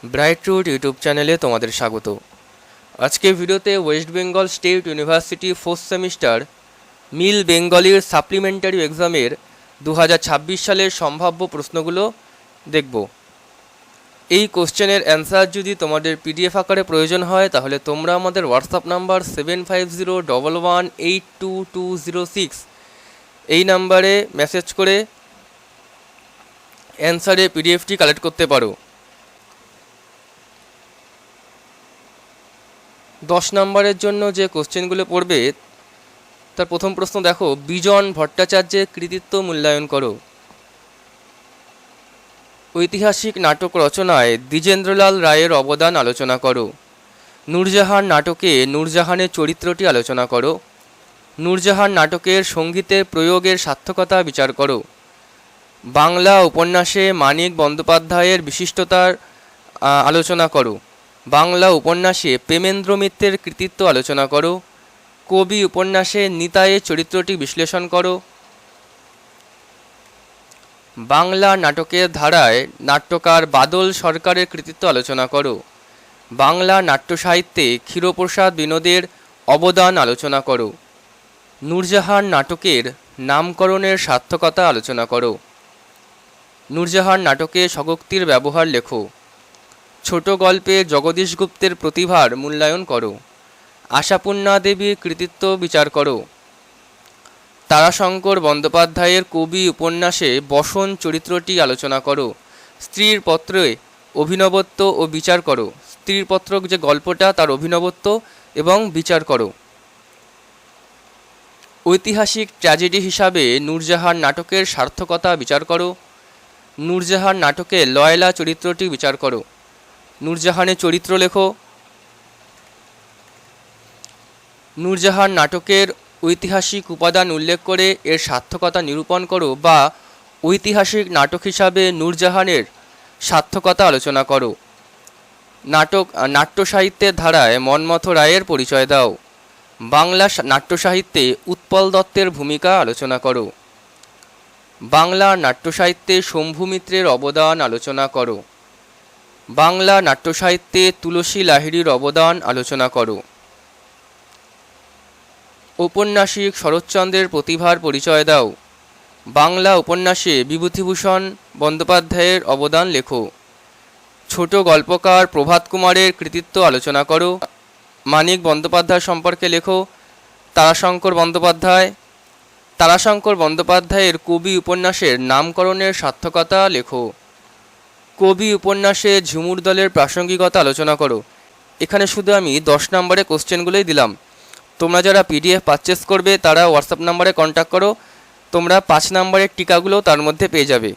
Bright root YouTube চ্যানেলে তোমাদের স্বাগত। আজকে ভিডিওতে West Bengal state university fourth semester MIL বেঙ্গলির সাপ্লিমেন্টারি এক্সামের 2026 সালের সম্ভাব্য প্রশ্নগুলো দেখব। এই কোশ্চেনের অ্যান্সার যদি তোমাদের পিডিএফ আকারে প্রয়োজন হয় তাহলে তোমরা আমাদের হোয়াটসঅ্যাপ নাম্বার 7501182206 এই নাম্বারে মেসেজ করে অ্যান্সারে পিডিএফটি কালেক্ট করতে পারো। 10 নম্বরের জন্য যে কোশ্চেনগুলো পড়বে তার প্রথম প্রশ্ন দেখো, বিজন ভট্টাচার্যের কৃতিত্ব মূল্যায়ন করো। ঐতিহাসিক নাটক রচনায় দ্বিজেন্দ্রলাল রায়ের অবদান আলোচনা করো। নূরজাহান নাটকে নূরজাহানের চরিত্রটি আলোচনা করো। নূরজাহান নাটকের সঙ্গীতের প্রয়োগের সার্থকতা বিচার করো। বাংলা উপন্যাসে মানিক বন্দ্যোপাধ্যায়ের বিশিষ্টতার আলোচনা করো। বাংলা উপন্যাসে প্রেমেন্দ্র মিত্রের কৃতিত্ব আলোচনা করো। কবি উপন্যাসে নিতাইয়ের চরিত্রটি বিশ্লেষণ করো। বাংলা নাটকের ধারায় নাট্যকার বাদল সরকারের কৃতিত্ব আলোচনা করো। বাংলা নাট্য সাহিত্যে ক্ষীরপ্রসাদ বিনোদের অবদান আলোচনা করো। নূরজাহান নাটকের নামকরণের সার্থকতা আলোচনা করো। নূরজাহান নাটকে স্বগোক্তির ব্যবহার লেখো। ছোট গল্পে জগদীশ গুপ্তের প্রতিভার মূল্যায়ন করো। আশাপূর্ণা দেবীর কৃতিত্ব বিচার করো। তারাশঙ্কর বন্দ্যোপাধ্যায়ের কবি উপন্যাসে বসন চরিত্রটি আলোচনা করো। স্ত্রীর পত্রে অভিনবত্ব ও বিচার করো। স্ত্রীর পত্র যে গল্পটা তার অভিনবত্ব এবং বিচার করো। ঐতিহাসিক ট্র্যাজেডি হিসাবে নূরজাহান নাটকের সার্থকতা বিচার করো। নূরজাহান নাটকে লয়লা চরিত্রটি বিচার করো। নূরজাহানের চরিত্র লেখো। নূরজাহান নাটকের ঐতিহাসিক উপাদান উল্লেখ করে এর সার্থকতা নিরূপণ করো বা ঐতিহাসিক নাটক হিসাবে নূরজাহানের সার্থকতা আলোচনা করো। নাট্য সাহিত্যের ধারায় মন্মথ রায়ের পরিচয় দাও। বাংলা নাট্য সাহিত্যে উৎপল দত্তের ভূমিকা আলোচনা করো। বাংলা নাট্য সাহিত্যে শম্ভু মিত্রের অবদান আলোচনা করো। বাংলা নাট্য সাহিত্যে তুলসী লাহিড়ীর অবদান আলোচনা করো। ঔপন্যাসিক শরৎচন্দ্রের প্রতিভার পরিচয় দাও। বাংলা উপন্যাসে বিভূতিভূষণ বন্দ্যোপাধ্যায়ের অবদান লেখো। ছোট গল্পকার প্রভাত কুমারের কৃতিত্ব আলোচনা করো। মানিক বন্দ্যোপাধ্যায় সম্পর্কে লেখো। তারাশঙ্কর বন্দ্যোপাধ্যায়ের কবি উপন্যাসের নামকরণের সার্থকতা লেখো। কবি উপন্যাসে ঝুমুর দলের প্রাসঙ্গিকতা আলোচনা করো। এখানে শুধু আমি 10 নম্বরে কোশ্চেনগুলোই দিলাম। তোমরা যারা পিডিএফ পারচেস করবে তারা হোয়াটসঅ্যাপ নাম্বারে কন্ট্যাক্ট করো। তোমরা 5 নম্বরের টিকাগুলো তার মধ্যে পেয়ে যাবে।